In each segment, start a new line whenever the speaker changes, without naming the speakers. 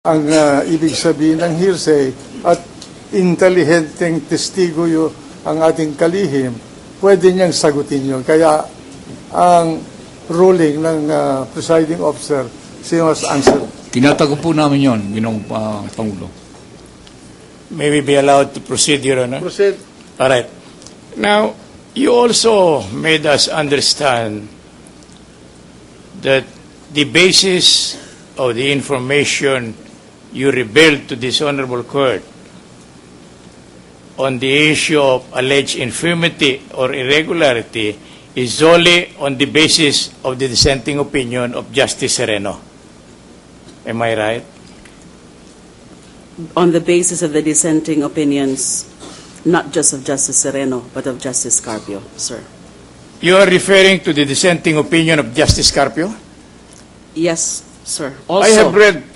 ang ibig sabihin ng hearsay at intelihenteng testigo ang ating kalihim, pwede niyang sagutin yun. Kaya ang ruling ng presiding officer, she must answer.
Tinatago po namin yun, Ginoong Pangulo.
May we be allowed to proceed, Your Honor?
Proceed.
All right. Now, you also made us understand that the basis of the information you revealed to this honorable court on the issue of alleged infirmity or irregularity is solely on the basis of the dissenting opinion of Justice Sereno. Am I right?
On the basis of the dissenting opinions, not just of Justice Sereno, but of Justice Carpio, sir.
You are referring to the dissenting opinion of Justice Carpio?
Yes, sir. Also,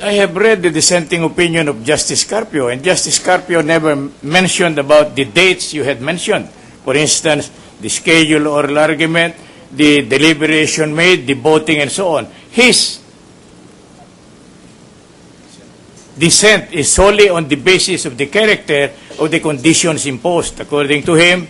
I have read the dissenting opinion of Justice Carpio, and Justice Carpio never mentioned about the dates you had mentioned. For instance, the schedule oral argument, the deliberation made, the voting, and so on. His dissent is solely on the basis of the character of the conditions imposed. According to him,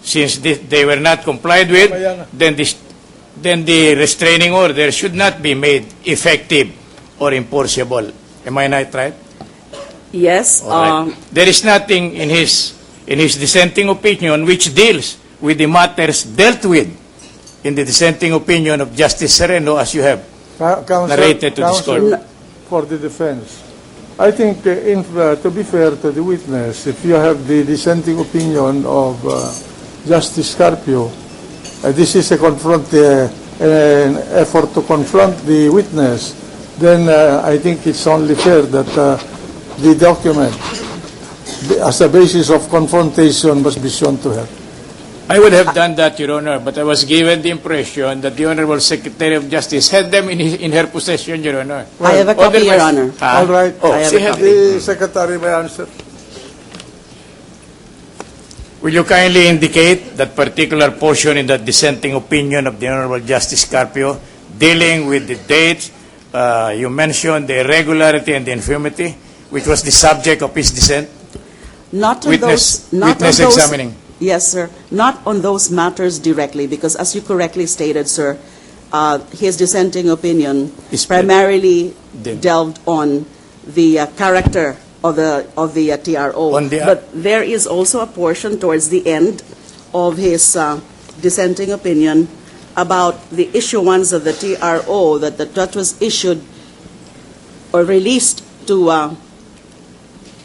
since they were not complied with, then the restraining order should not be made effective or enforceable. Am I not right?
yes.
Right. There is nothing in his dissenting opinion which deals with the matters dealt with in the dissenting opinion of Justice Sereno, as you have narrated to this court.
For the defense, I think, to be fair to the witness, if you have the dissenting opinion of Justice Carpio, this is an effort to confront the witness, then I think it's only fair that the document, as a basis of confrontation, must be shown to her.
I would have done that, Your Honor, but I was given the impression that the Honorable Secretary of Justice had them in her possession, Your Honor.
I have a copy, Your Honor.
All right.
Oh, she had
The Secretary may answer.
Will you kindly indicate that particular portion in the dissenting opinion of the Honorable Justice Carpio dealing with the dates you mentioned, the irregularity and the infirmity, which was the subject of his dissent?
Not on
Witness
those,
examining.
Yes, sir. Not on those matters directly, because as you correctly stated, sir, his dissenting opinion
Is
primarily
the-
delved on the character of the TRO. But there is also a portion towards the end of his dissenting opinion about the issuance of the TRO that was issued or released to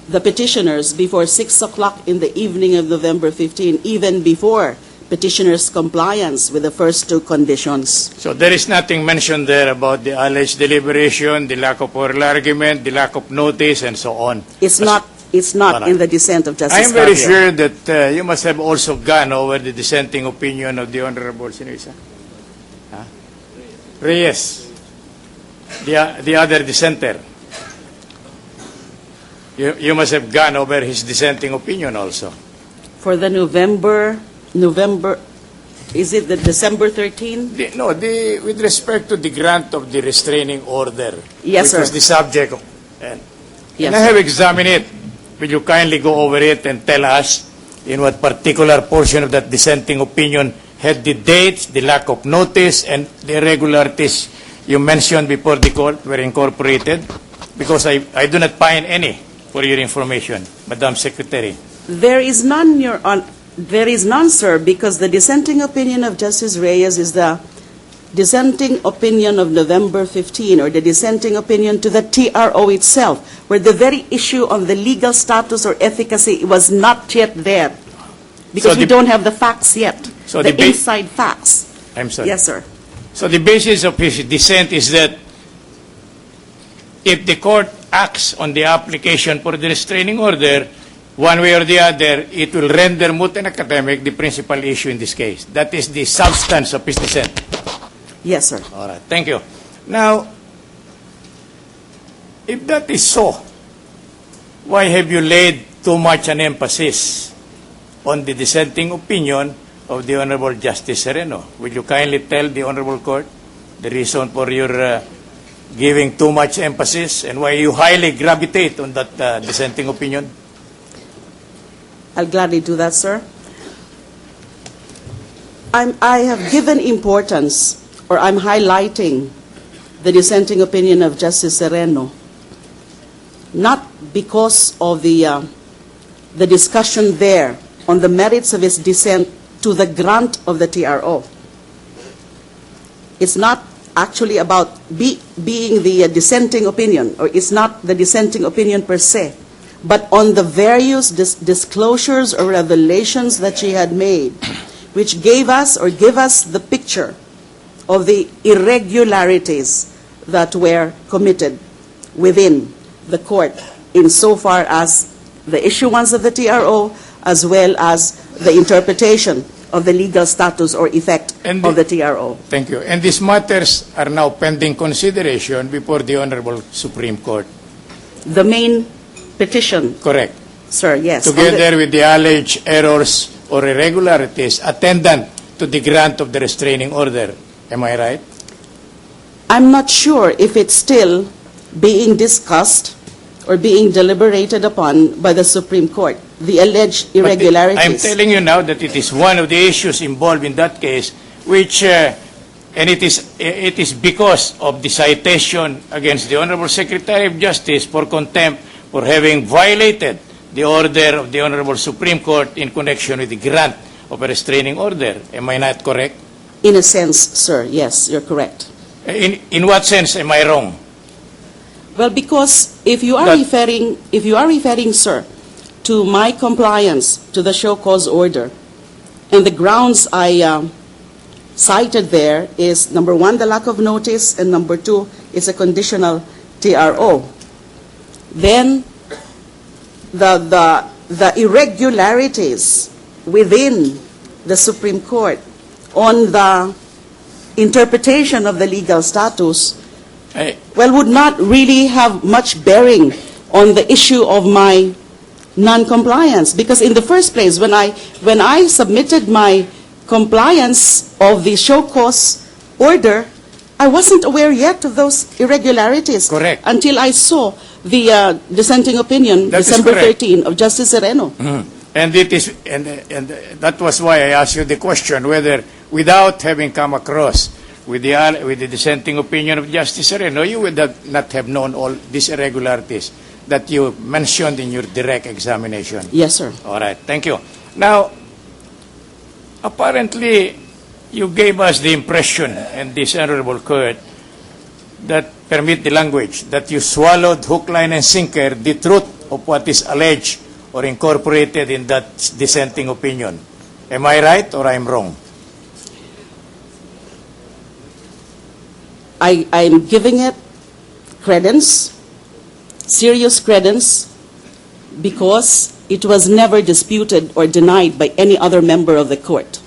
the petitioners before 6 o'clock in the evening of November 15, even before petitioners' compliance with the first two conditions.
So there is nothing mentioned there about the alleged deliberation, the lack of oral argument, the lack of notice, and so on.
It's not in the dissent of Justice
I am very
Carpio.
sure that you must have also gone over the dissenting opinion of the Honorable Sinuisa. Reyes, the other dissenter. You must have gone over his dissenting opinion also.
For the November, is it the December 13?
With respect to the grant of the restraining order,
Yes,
which
sir.
was the subject of, and
Yes,
I
sir.
have examined it. Will you kindly go over it and tell us in what particular portion of that dissenting opinion had the dates, the lack of notice, and the irregularities you mentioned before the court were incorporated? Because I do not find any for your information, Madam Secretary.
There is none, sir, because the dissenting opinion of Justice Reyes is the dissenting opinion of November 15, or the dissenting opinion to the TRO itself, where the very issue of the legal status or efficacy was not yet there, because
So
we
the-
don't have the facts yet,
So
the
the
inside facts.
I'm sorry.
Yes, sir.
So the basis of his dissent is that if the court acts on the application for the restraining order, one way or the other, it will render moot and academic the principal issue in this case. That is the substance of his dissent.
Yes, sir.
All right, thank you. Now, if that is so, why have you laid too much an emphasis on the dissenting opinion of the Honorable Justice Sereno? Will you kindly tell the Honorable Court the reason for your giving too much emphasis, and why you highly gravitate on that dissenting opinion?
I'll gladly do that, sir. I have given importance, or I'm highlighting the dissenting opinion of Justice Sereno, not because of the discussion there on the merits of his dissent to the grant of the TRO. It's not actually about being the dissenting opinion, or it's not the dissenting opinion per se, but on the various disclosures or revelations that she had made, which gave us or give us the picture of the irregularities that were committed within the court insofar as the issuance of the TRO as well as the interpretation of the legal status or effect of the TRO.
Thank you. And these matters are now pending consideration before the Honorable Supreme Court.
The main petition.
Correct.
Sir, yes.
Together with the alleged errors or irregularities attendant to the grant of the restraining order. Am I right?
I'm not sure if it's still being discussed or being deliberated upon by the Supreme Court, the alleged irregularities.
I'm telling you now that it is one of the issues involved in that case, which, and it is because of the citation against the Honorable Secretary of Justice for contempt for having violated the order of the Honorable Supreme Court in connection with the grant of a restraining order. Am I not correct?
In a sense, sir, yes, you're correct.
In what sense am I wrong?
Well, because if you are referring, sir, to my compliance to the show cause order, and the grounds I cited there is, number one, the lack of notice, and number two, is a conditional TRO. Then the irregularities within the Supreme Court on the interpretation of the legal status, would not really have much bearing on the issue of my non-compliance. Because in the first place, when I submitted my compliance of the show cause order, I wasn't aware yet of those irregularities.
Correct.
Until I saw the dissenting opinion,
That is
December
correct.
13, of Justice Sereno.
Mm-hmm. And that was why I asked you the question whether, without having come across with the dissenting opinion of Justice Sereno, you would not have known all these irregularities that you mentioned in your direct examination.
Yes, sir.
All right, thank you. Now, apparently, you gave us the impression, and this honorable court, that permit the language, that you swallowed hook, line, and sinker the truth of what is alleged or incorporated in that dissenting opinion. Am I right or I'm wrong?
I'm giving it credence, serious credence, because it was never disputed or denied by any other member of the court.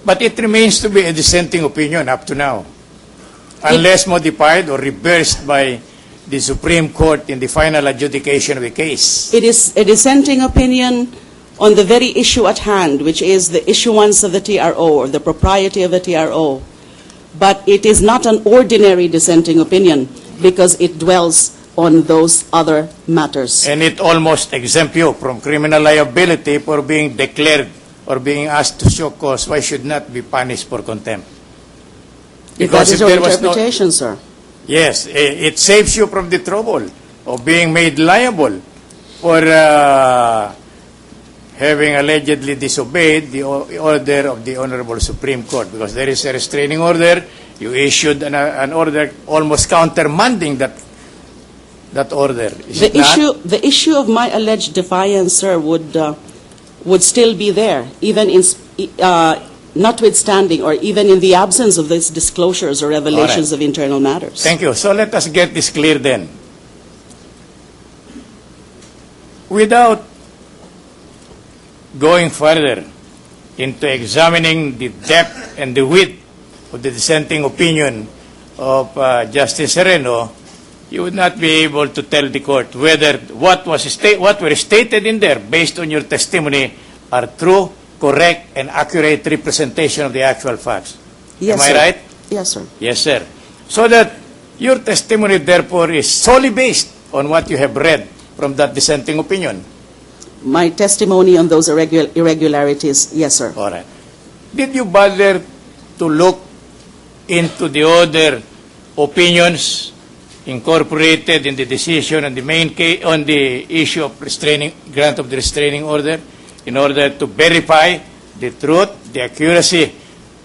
But it remains to be a dissenting opinion up to now, unless modified or reversed by the Supreme Court in the final adjudication of the case.
It is a dissenting opinion on the very issue at hand, which is the issuance of the TRO or the propriety of the TRO. But it is not an ordinary dissenting opinion because it dwells on those other matters.
And it almost exempts you from criminal liability for being declared or being asked to show cause. Why should not be punished for contempt?
If that is your interpretation, sir.
Yes, it saves you from the trouble of being made liable for having allegedly disobeyed the order of the Honorable Supreme Court, because there is a restraining order. You issued an order almost countermanding that order.
The issue of my alleged defiance, sir, would still be there, even in notwithstanding or even in the absence of these disclosures or revelations of internal matters.
Thank you. So let us get this clear then. Without going further into examining the depth and the width of the dissenting opinion of Justice Sereno, you would not be able to tell the court whether what were stated in there based on your testimony are true, correct, and accurate representation of the actual facts.
Yes,
Am I
sir.
right?
Yes, sir.
Yes, sir. So that Your testimony, therefore, is solely based on what you have read from that dissenting opinion.
My testimony on those irregularities, yes, sir.
All right. Did you bother to look into the other opinions incorporated in the decision on the main case, on the issue of grant of the restraining order, in order to verify the truth, the accuracy,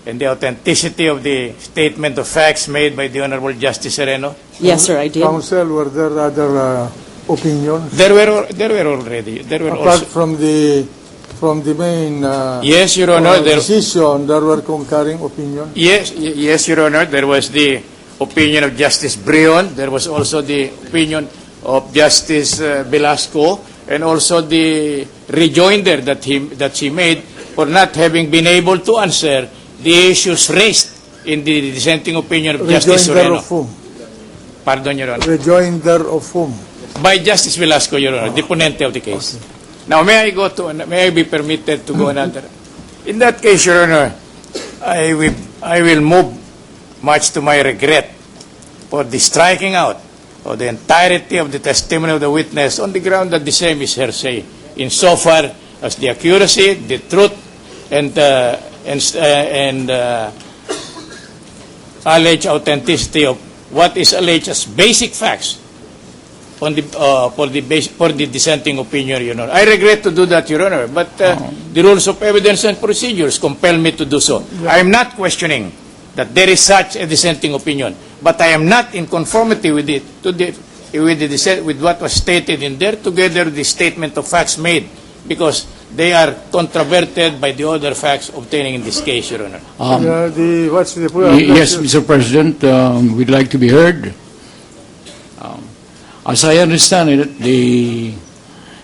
and the authenticity of the statement of facts made by the Honorable Justice Sereno?
Yes, sir, I did.
Counsel, were there other opinions?
There were already. There were
Apart
also.
from the main
Yes, Your Honor.
decision, there were concurring opinions?
Yes, Your Honor. There was the opinion of Justice Brion. There was also the opinion of Justice Velasco, and also the rejoinder that she made for not having been able to answer the issues raised in the dissenting opinion of Justice
Rejoinder
Sereno.
of whom?
Pardon, Your Honor.
Rejoinder of whom?
By Justice Velasco, Your Honor, the ponente of the case. Now, may I be permitted to go another? In that case, Your Honor, I will move, much to my regret, for the striking out of the entirety of the testimony of the witness on the ground that the same is hearsay, insofar as the accuracy, the truth, and alleged authenticity of what is alleged as basic facts on the for the dissenting opinion, Your Honor. I regret to do that, Your Honor, but the rules of evidence and procedures compel me to do so. I am not questioning that there is such a dissenting opinion, but I am not in conformity with it, with what was stated in there, together with the statement of facts made, because they are controverted by the other facts obtaining in this case, Your Honor.
What's the point?
Yes, Mr. President, we'd like to be heard. As I understand it, the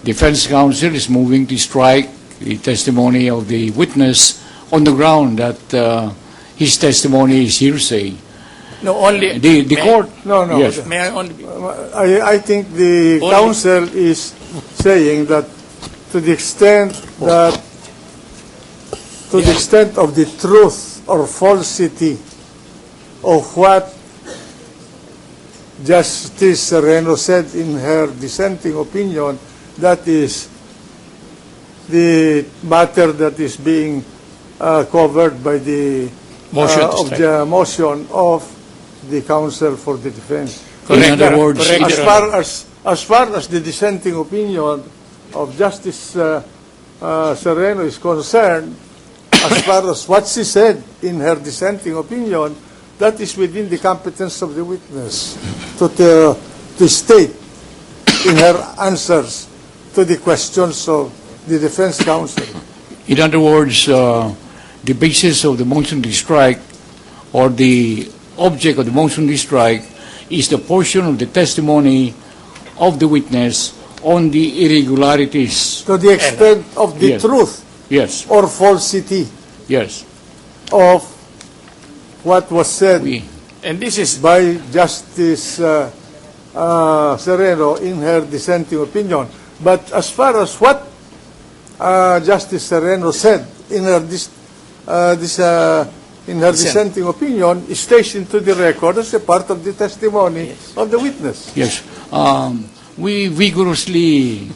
defense counsel is moving to strike the testimony of the witness on the ground that his testimony is hearsay.
No, only
The court.
No.
Yes.
May I only?
I think the
Only-
counsel is saying that to the extent of the truth or falsity of what Justice Sereno said in her dissenting opinion, that is the matter that is being covered by the
Motion to
of
strike.
the motion of the counsel for the defense.
Correct,
In other words,
correct,
As
Your
far
Honor.
as far as the dissenting opinion of Justice Sereno is concerned, as far as what she said in her dissenting opinion, that is within the competence of the witness to state in her answers to the questions of the defense counsel.
In other words, the basis of the motion to strike, or the object of the motion to strike, is the portion of the testimony of the witness on the irregularities.
To the extent of the
Yes.
truth
Yes,
or falsity
yes.
of what was said
And this is
by Justice Sereno in her dissenting opinion. But as far as what Justice Sereno said in her dissenting opinion, is stays into the record as a part of the testimony of the witness.
Yes. We vigorously